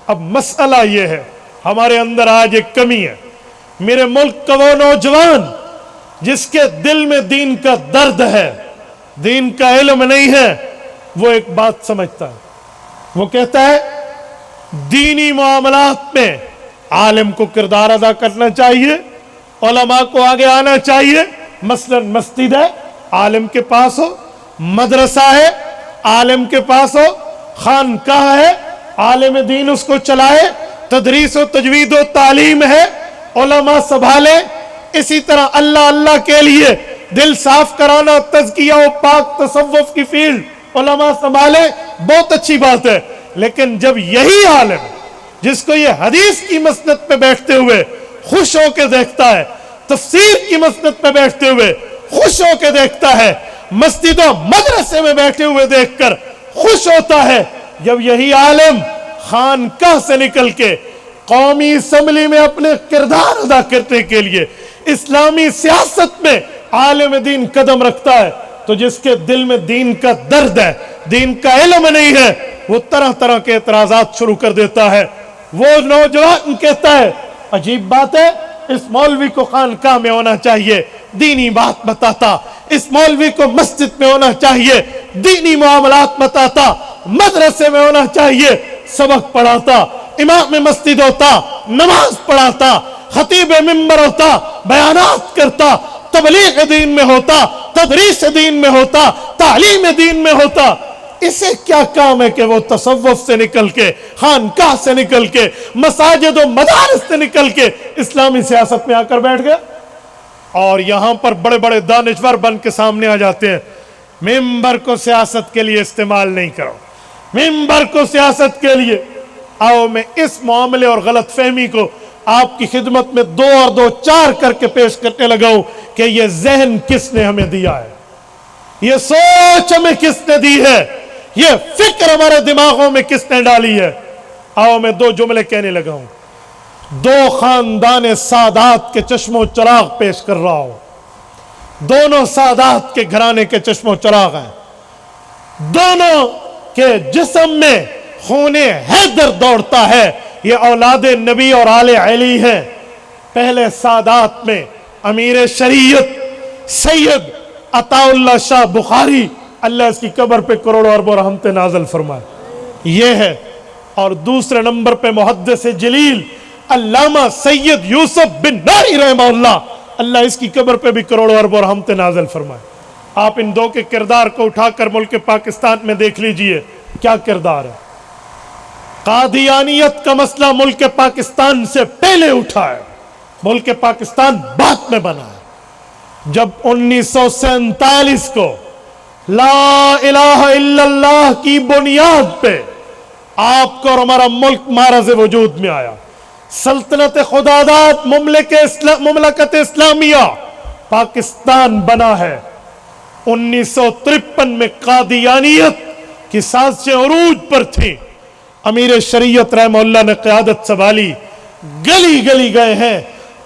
اب مسئلہ یہ ہے، ہمارے اندر آج ایک کمی ہے۔ میرے ملک کا وہ نوجوان جس کے دل میں دین کا درد ہے، دین کا علم نہیں ہے، وہ ایک بات سمجھتا ہے، وہ کہتا ہے دینی معاملات میں عالم کو کردار ادا کرنا چاہیے، علماء کو آگے آنا چاہیے۔ مثلا مسجد ہے، عالم کے پاس ہو، مدرسہ ہے، عالم کے پاس ہو، خانقاہ ہے، عالم دین اس کو چلائے، تدریس و تجوید و تعلیم ہے، علماء سنبھالے۔ اسی طرح اللہ اللہ کے لیے دل صاف کرانا، تزکیہ و پاک تصوف کی فیلڈ علماء سنبھالے، بہت اچھی بات ہے۔ لیکن جب یہی عالم جس کو یہ حدیث کی مسند پہ بیٹھتے ہوئے خوش ہو کے دیکھتا ہے، تفسیر کی مسند پہ بیٹھتے ہوئے خوش ہو کے دیکھتا ہے، مسجد و مدرسے میں بیٹھے ہوئے دیکھ کر خوش ہوتا ہے، جب یہی عالم خانقاہ سے نکل کے قومی اسمبلی میں اپنے کردار ادا کرنے کے لیے اسلامی سیاست میں عالم دین قدم رکھتا ہے، تو جس کے دل میں دین کا درد ہے، دین کا علم نہیں ہے، وہ طرح طرح کے اعتراضات شروع کر دیتا ہے۔ وہ نوجوان کہتا ہے عجیب بات ہے، اس مولوی کو خانقاہ میں ہونا چاہیے، دینی بات بتاتا، اس مولوی کو مسجد میں ہونا چاہیے، دینی معاملات بتاتا، مدرسے میں ہونا چاہیے، سبق پڑھاتا، امام مسجد ہوتا، نماز پڑھاتا، خطیب منبر ہوتا، بیانات کرتا، تبلیغ دین میں ہوتا، تدریس دین میں ہوتا، تعلیم دین میں ہوتا۔ اسے کیا کام ہے کہ وہ تصوف سے نکل کے، خانقاہ سے نکل کے، مساجد و مدارس سے نکل کے اسلامی سیاست میں آ کر بیٹھ گیا؟ اور یہاں پر بڑے بڑے دانشور بن کے سامنے آ جاتے ہیں، ممبر کو سیاست کے لیے استعمال نہیں کرو، ممبر کو سیاست کے لیے۔ آؤ میں اس معاملے اور غلط فہمی کو آپ کی خدمت میں 2 اور 2 4 کر کے پیش کرنے لگا ہوں کہ یہ ذہن کس نے ہمیں دیا ہے، یہ سوچ ہمیں کس نے دی ہے، یہ فکر ہمارے دماغوں میں کس نے ڈالی ہے۔ آؤ میں 2 جملے کہنے لگا ہوں، 2 خاندان سادات کے چشم و چراغ پیش کر رہا ہوں۔ دونوں سادات کے گھرانے کے چشم و چراغ ہیں، دونوں کے جسم میں خون حیدر دوڑتا ہے، یہ اولاد نبی اور آل علی ہیں۔ پہلے سادات میں امیر شریعت سید عطا اللہ شاہ بخاری، اللہ اس کی قبر پہ کروڑوں اربوں رحمت نازل فرمائے، یہ ہے۔ اور دوسرے نمبر پہ محدث جلیل علامہ سید یوسف بن ناری رحمہ اللہ، اللہ اس کی قبر پہ بھی کروڑوں اربوں رحمت نازل فرمائے۔ آپ ان 2 کے کردار کو اٹھا کر ملک پاکستان میں دیکھ لیجئے، کیا کردار ہے۔ قادیانیت کا مسئلہ ملک پاکستان سے پہلے اٹھا ہے، ملک پاکستان بعد میں بنا ہے۔ جب 1947 کو لا الہ الا اللہ کی بنیاد پہ آپ کو اور ہمارا ملک معرض وجود میں آیا، سلطنت خداداد مملکت اسلامیہ پاکستان بنا ہے۔ 1953 میں قادیانیت کی سازشیں عروج پر تھیں، امیر شریعت رحمہ اللہ نے قیادت سنبھالی، گلی گلی گئے ہیں،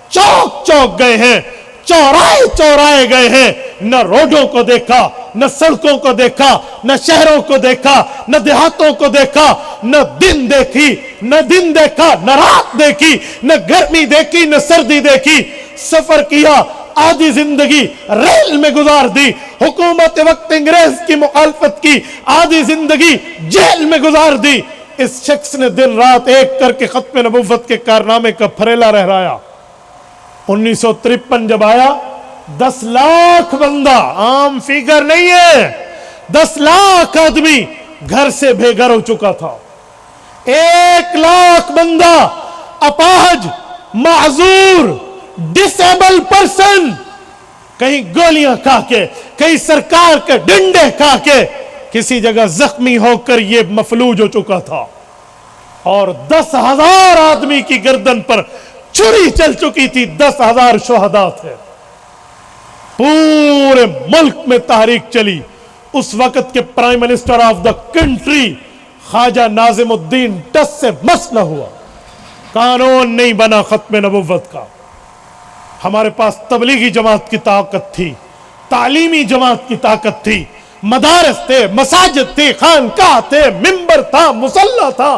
چوک چوک گئے ہیں، چوراہے چوراہے گئے ہیں، نہ روڈوں کو دیکھا، نہ سڑکوں کو دیکھا، نہ شہروں کو دیکھا، نہ دیہاتوں کو دیکھا، نہ دن دیکھی، نہ دن دیکھا، نہ رات دیکھی، نہ گرمی دیکھی، نہ سردی دیکھی، سفر کیا، آدھی زندگی ریل میں گزار دی، حکومت وقت انگریز کی مخالفت کی، آدھی زندگی جیل میں گزار دی۔ اس شخص نے دن رات ایک کر کے ختم نبوت کے کارنامے کا پھریلا رہرایا۔ 1953 جب آیا، 10 لاکھ بندہ، عام فیگر نہیں ہے، 10 لاکھ آدمی گھر سے بے گھر ہو چکا تھا، 1 لاکھ بندہ اپاہج، معذور، ڈسیبل پرسن، کہیں گولیاں کھا کے، کہیں سرکار کے ڈنڈے کھا کے، کسی جگہ زخمی ہو کر یہ مفلوج ہو چکا تھا، اور 10,000 آدمی کی گردن پر چھری چل چکی تھی، 10,000 شہداء تھے۔ پورے ملک میں تحریک چلی۔ اس وقت کے prime minister of the country Khawaja Nazimuddin ٹس سے مس نہ ہوا، قانون نہیں بنا ختم نبوت کا۔ ہمارے پاس تبلیغی جماعت کی طاقت تھی، تعلیمی جماعت کی طاقت تھی، مدارس تھے، مساجد تھی، خانقاہ تھے، منبر تھا، مصلی تھا،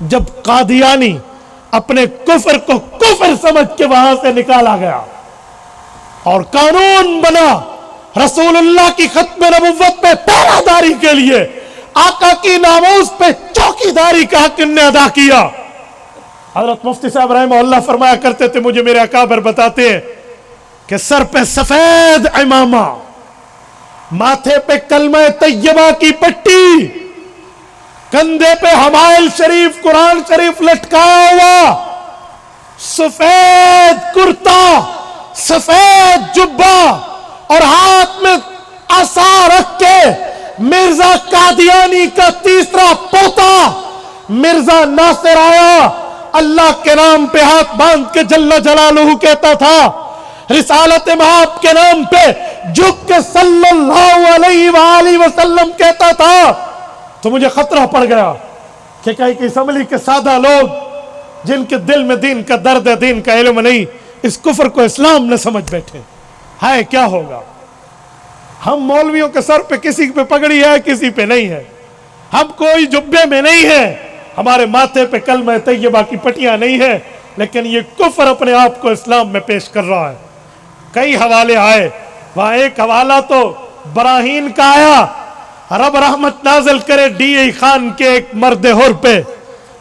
جب قادیانی اپنے کفر کو کفر سمجھ کے وہاں سے نکالا گیا اور قانون بنا رسول اللہ کی ختم نبوت پہ پہرہ داری کے لیے آقا کی ناموس پہ چوکیداری کا حق نے ادا کیا. حضرت مفتی صاحب رحمہ اللہ فرمایا کرتے تھے, مجھے میرے اکابر بتاتے ہیں کہ سر پہ سفید عمامہ, ماتھے پہ کلمہ طیبہ کی پٹی, کندھے پہ حمائل شریف قرآن شریف لٹکایا ہوا, سفید کرتا, سفید جبہ اور ہاتھ میں عصا رکھ کے مرزا قادیانی کا تیسرا پوتا مرزا ناصر آیا, اللہ کے نام پہ ہاتھ باندھ کے جل جلالہ کہتا تھا, رسالت مآب کے نام پہ جھک کے صلی اللہ علیہ وآلہ وسلم کہتا تھا. تو مجھے خطرہ پڑ گیا کہ کہیں کہ اسمبلی کے سادہ لوگ جن کے دل میں دین کا درد ہے, دین کا علم نہیں, اس کفر کو اسلام نہ سمجھ بیٹھے. ہائے کیا ہوگا. ہم مولویوں کے سر پہ کسی پہ پگڑی ہے, کسی پہ نہیں ہے, ہم کوئی جبے میں نہیں ہے, ہمارے ماتھے پہ کلمہ طیبہ کی پٹیاں نہیں ہے, لیکن یہ کفر اپنے آپ کو اسلام میں پیش کر رہا ہے. کئی حوالے آئے, وہاں ایک حوالہ تو براہین کا آیا, رب رحمت نازل کرے ڈی ای خان کے ایک مرد حر پہ,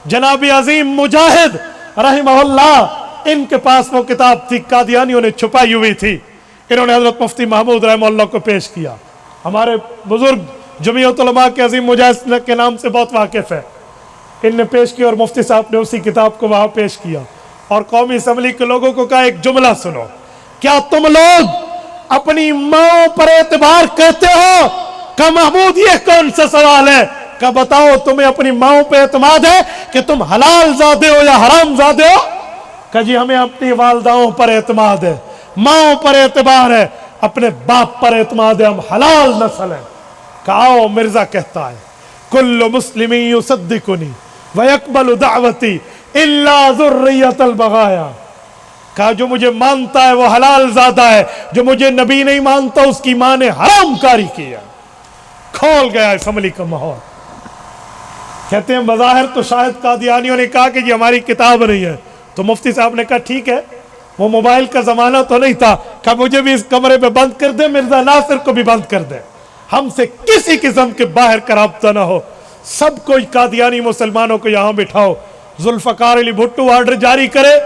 جناب عظیم مجاہد رحمہ اللہ, ان کے پاس وہ کتاب تھی, قادیانیوں نے چھپائی ہوئی تھی, انہوں نے حضرت مفتی محمود رحمہ اللہ کو پیش کیا. ہمارے بزرگ جمعیت علماء کے عظیم مجاہد کے نام سے بہت واقف ہے, ان نے پیش کیا اور مفتی صاحب نے اسی کتاب کو وہاں پیش کیا اور قومی اسمبلی کے لوگوں کو کہا ایک جملہ سنو, کیا تم لوگ اپنی ماں پر اعتبار کرتے ہو؟ کہ محمود یہ کون سا سوال ہے, کہ بتاؤ تمہیں اپنی ماں پہ اعتماد ہے کہ تم حلال زادے ہو یا حرام زادے ہو؟ کہ جی ہمیں اپنی والداؤں پر اعتماد ہے, ماں پر اعتبار ہے, اپنے باپ پر اعتماد ہے, ہم حلال نسل ہیں. کہاؤ مرزا کہتا ہے کل مسلم یصدقنی ویقبل دعوتی الا ذریۃ البغایا, کہا جو مجھے مانتا ہے وہ حلال زادہ ہے, جو مجھے نبی نہیں مانتا اس کی ماں نے حرام کاری کیا. کھول گیا اسمبلی کا ماحول. کہتے ہیں بظاہر تو شاید قادیانیوں نے کہا کہ یہ ہماری کتاب نہیں ہے, تو مفتی صاحب نے کہا ٹھیک ہے, وہ موبائل کا زمانہ تو نہیں تھا, کہ مجھے بھی اس کمرے پہ بند کر دے, مرزا ناصر کو بھی بند کر دے, ہم سے کسی قسم کے باہر کا رابطہ نہ ہو, سب کوئی قادیانی مسلمانوں کو یہاں بٹھاؤ, ذوالفقار علی بھٹو آرڈر جاری کرے,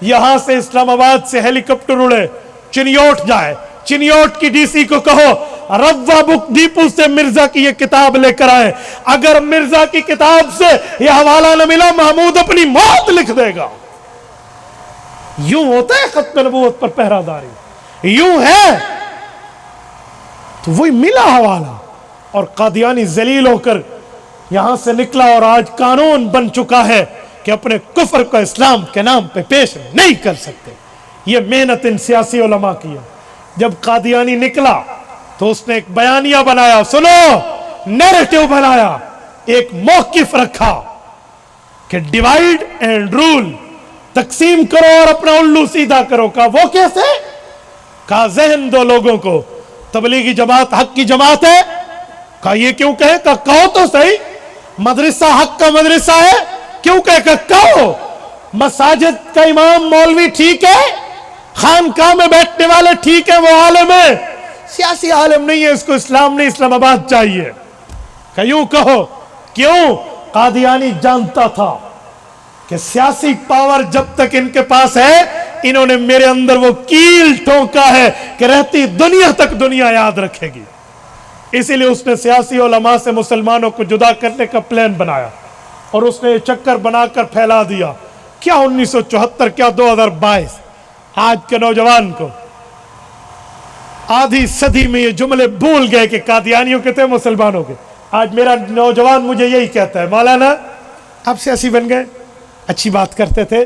یہاں سے اسلام آباد سے ہیلی کاپٹر اڑے, چنیوٹ جائے, چنیوٹ کی ڈی سی کو کہو روا بک ڈیپو سے مرزا کی یہ کتاب لے کر آئے, اگر مرزا کی کتاب سے یہ حوالہ نہ ملا محمود اپنی موت لکھ دے گا. یوں ہوتا ہے ختم نبوت پر پہرہ داری, یوں ہے. تو وہی ملا حوالہ, اور قادیانی ذلیل ہو کر یہاں سے نکلا, اور آج قانون بن چکا ہے کہ اپنے کفر کو اسلام کے نام پہ پیش نہیں کر سکتے. یہ محنت ان سیاسی علماء کی ہے. جب قادیانی نکلا تو اس نے ایک بیانیہ بنایا, سنو, نیریٹو بنایا, ایک موقف رکھا کہ ڈیوائیڈ اینڈ رول, تقسیم کرو اور اپنا الو سیدھا کرو. کہا وہ کیسے؟ کہا ذہن دو لوگوں کو, تبلیغی جماعت حق کی جماعت ہے. کہا یہ کیوں کہے؟ کہا کہو تو صحیح, مدرسہ حق کا مدرسہ ہے, کیوں کہے؟ کہو. مساجد کا امام مولوی ٹھیک ہے, خانقاہ میں بیٹھنے والے ٹھیک ہے, وہ عالم ہے, سیاسی عالم نہیں ہے, اس کو اسلام نہیں اسلام آباد چاہیے. کہ یوں کہو. کیوں؟ قادیانی جانتا تھا کہ سیاسی پاور جب تک ان کے پاس ہے, انہوں نے میرے اندر وہ کیل ٹھونکا ہے کہ رہتی دنیا تک دنیا یاد رکھے گی. اسی لیے اس نے سیاسی علماء سے مسلمانوں کو جدا کرنے کا پلان بنایا, اور اس نے یہ چکر بنا کر پھیلا دیا. کیا 1974, کیا 2022, آج کے نوجوان کو آدھی صدی میں یہ جملے بھول گئے کہ قادیانیوں کے تھے مسلمانوں کے. آج میرا نوجوان مجھے یہی کہتا ہے, مولانا آپ سیاسی بن گئے, اچھی بات کرتے تھے,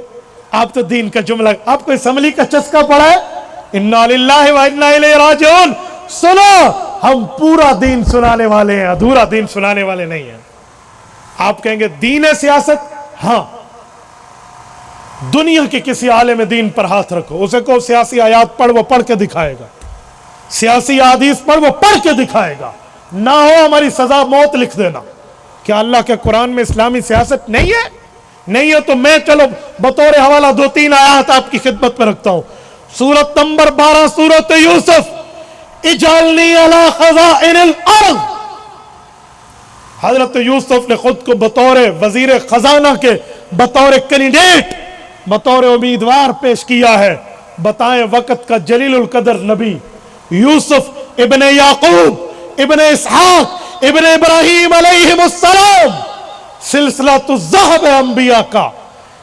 آپ تو دین کا جملہ, آپ کو اسمبلی کا چسکا پڑا ہے, انا للہ و انا الیہ راجعون. سنو, ہم پورا دین سنانے والے ہیں, ادھورا دین سنانے والے نہیں ہیں. آپ کہیں گے دین ہے سیاست, ہاں, دنیا کے کسی عالم دین پر ہاتھ رکھو, اسے کو سیاسی آیات پڑھ, وہ پڑھ کے دکھائے گا, سیاسی حدیث پڑھ, وہ پڑھ کے دکھائے گا. نہ ہو ہماری سزا موت لکھ دینا. کیا اللہ کے قرآن میں اسلامی سیاست نہیں ہے؟ نہیں ہے تو میں چلو بطور حوالہ 2-3 آیات آپ کی خدمت میں رکھتا ہوں. سورت نمبر 12 سورت یوسف. اجعلنی علی خزائن الارض. حضرت یوسف نے خود کو بطور وزیر خزانہ کے بطور کینڈیڈیٹ بطور امیدوار پیش کیا ہے. بتائیں وقت کا جلیل القدر نبی یوسف ابن یعقوب ابن اسحاق ابن ابراہیم علیہ السلام سلسلہ الذہب انبیاء کا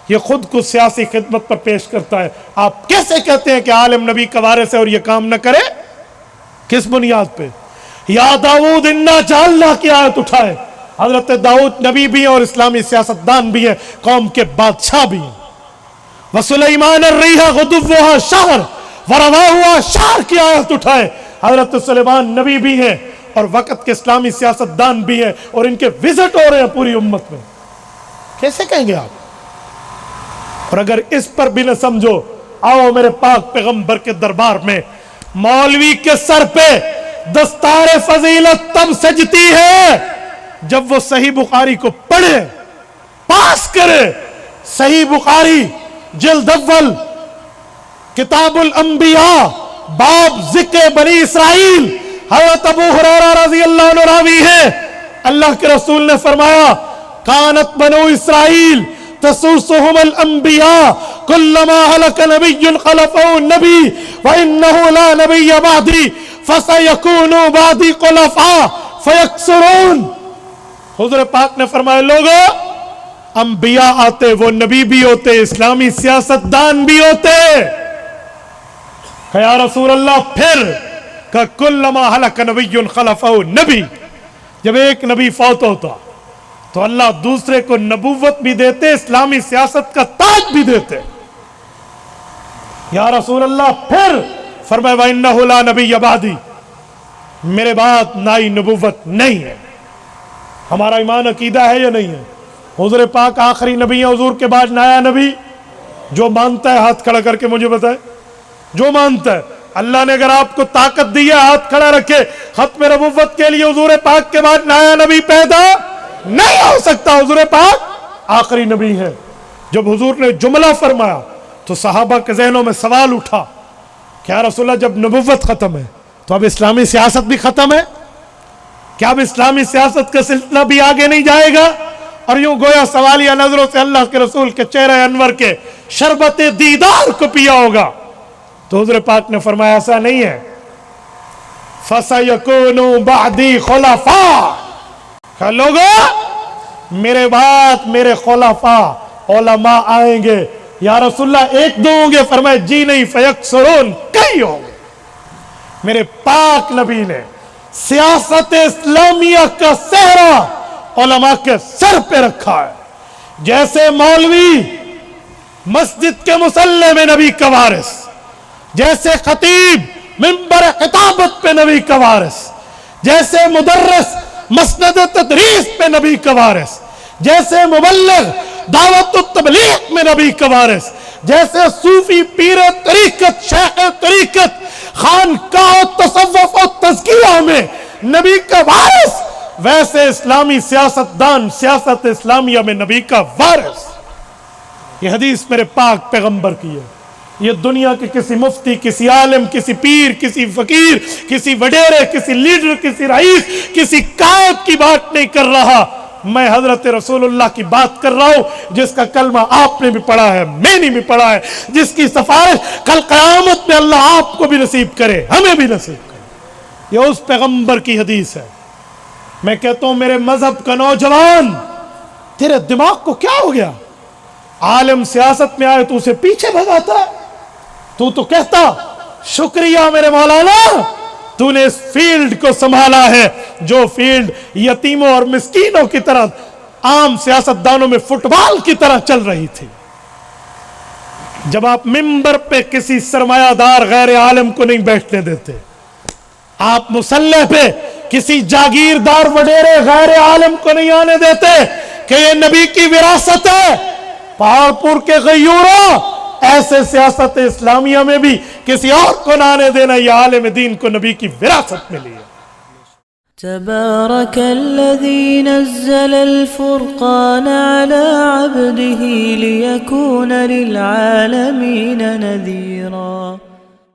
یہ خود کو سیاسی خدمت پر پیش کرتا ہے. آپ کیسے کہتے ہیں کہ عالم نبی کا وارث ہے اور یہ کام نہ کرے؟ کس بنیاد پہ؟ یا داؤد انا جعلنا کی آیت اٹھائے. حضرت داؤد نبی بھی ہیں اور اسلامی سیاستدان بھی ہیں, قوم کے بادشاہ بھی ہیں. وسلیمان الریح غدوها شہر ورواها شہر کی آیت اٹھائے. حضرت سلیمان نبی بھی ہیں اور وقت کے اسلامی سیاستدان بھی ہیں اور ان کے وزٹ ہو رہے ہیں پوری امت میں. کیسے کہیں گے آپ؟ اور اگر اس پر بھی نہ سمجھو, آؤ میرے پاک پیغمبر کے دربار میں. مولوی کے سر پہ دستار فضیلت تب سجتی ہے جب وہ صحیح بخاری کو پڑھے, پاس کرے. صحیح بخاری جلد اول کتاب الانبیاء باب ذکر بنی اسرائیل. حضرت ابو ہریرہ رضی اللہ عنہ راوی ہے, اللہ کے رسول نے فرمایا کانت بنو اسرائیل تسوسهم الانبیاء کلما ہلک نبی خلفه النبی وانه لا نبی بعدی فسیکون بعدی خلفاء فیکثرون. حضور پاک نے فرمایا لوگوں, انبیاء آتے وہ نبی بھی ہوتے, اسلامی سیاستدان بھی ہوتے. کہ یا رسول اللہ پھر کہ کلما ہلک نبی خلفہ نبی, جب ایک نبی فوت ہوتا تو اللہ دوسرے کو نبوت بھی دیتے, اسلامی سیاست کا تاج بھی دیتے. یا رسول اللہ پھر فرمایا وَإِنَّهُ لَا نَبِيَّ بَعْدِي, میرے بعد نئی نبوت نہیں ہے. ہمارا ایمان عقیدہ ہے یا نہیں ہے؟ حضور پاک آخری نبی ہیں, حضور کے بعد نیا نبی. جو مانتا ہے ہاتھ کھڑا کر کے مجھے بتائے, جو مانتا ہے. اللہ نے اگر آپ کو طاقت دی ہے ہاتھ کھڑا رکھے, ختم نبوت کے لیے حضور پاک کے بعد نیا نبی پیدا نہیں ہو سکتا. حضور پاک آخری نبی ہے. جب حضور نے جملہ فرمایا تو صحابہ کے ذہنوں میں سوال اٹھا کہ یا رسول اللہ جب نبوت ختم ہے تو اب اسلامی سیاست بھی ختم ہے کیا؟ اب اسلامی سیاست کا سلسلہ بھی آگے نہیں جائے گا؟ اور یوں گویا سوالیہ نظروں سے اللہ کے رسول کے چہرہ انور کے شربت دیدار کو پیا ہوگا. تو حضور پاک نے فرمایا ایسا نہیں ہے. فَسَيَكُونُ بَعْدِي خُلَفَاءَ, کہ لوگوں میرے بعد میرے خلفاء علماء آئیں گے. یا رسول اللہ ایک دو ہوں گے؟ فرمایا جی نہیں, فَيَكْسُرُونَ, کئی ہوں گے. میرے پاک نبی نے سیاست اسلامیہ کا سہرا علماء کے سر پہ رکھا ہے. جیسے مولوی مسجد کے مصلی میں نبی کا وارث, جیسے خطیب منبر خطابت پہ نبی کا وارث, جیسے مدرس مسند تدریس پہ نبی کا وارث, جیسے مبلغ دعوت و تبلیغ میں نبی کا وارث, جیسے صوفی پیر طریقت شیخ طریقت خانقاہ و تصوف و تزکیہ میں نبی کا وارث, ویسے اسلامی سیاستدان سیاست اسلامیہ میں نبی کا وارث. یہ حدیث میرے پاک پیغمبر کی ہے. یہ دنیا کے کسی مفتی, کسی عالم, کسی پیر, کسی فقیر, کسی وڈیرے, کسی لیڈر, کسی رئیس, کسی قائد کی بات نہیں کر رہا. میں حضرت رسول اللہ کی بات کر رہا ہوں جس کا کلمہ آپ نے بھی پڑھا ہے, میں نے بھی پڑھا ہے, جس کی سفارش کل قیامت میں اللہ آپ کو بھی نصیب کرے, ہمیں بھی نصیب کرے. یہ اس پیغمبر کی حدیث ہے. میں کہتا ہوں میرے مذہب کا نوجوان, تیرے دماغ کو کیا ہو گیا؟ عالم سیاست میں آئے تو اسے پیچھے بھگاتا ہے. تو کہتا شکریہ میرے مولانا, تو نے اس فیلڈ کو سنبھالا ہے جو فیلڈ یتیموں اور مسکینوں کی طرح عام سیاستدانوں میں فٹ بال کی طرح چل رہی تھی. جب آپ منبر پہ کسی سرمایہ دار غیر عالم کو نہیں بیٹھنے دیتے, آپ مصلی پہ کسی جاگیردار وڈیرے غیر عالم کو نہیں آنے دیتے کہ یہ نبی کی وراثت ہے. پہاڑ پور کے غیوروں, ایسے سیاست اسلامیہ میں بھی کسی اور کو نہ آنے دینا, یہ عالم دین کو نبی کی وراثت ملی ہے. تبارك الذي نزل الفرقان على عبده ليكون للعالمين نذيرا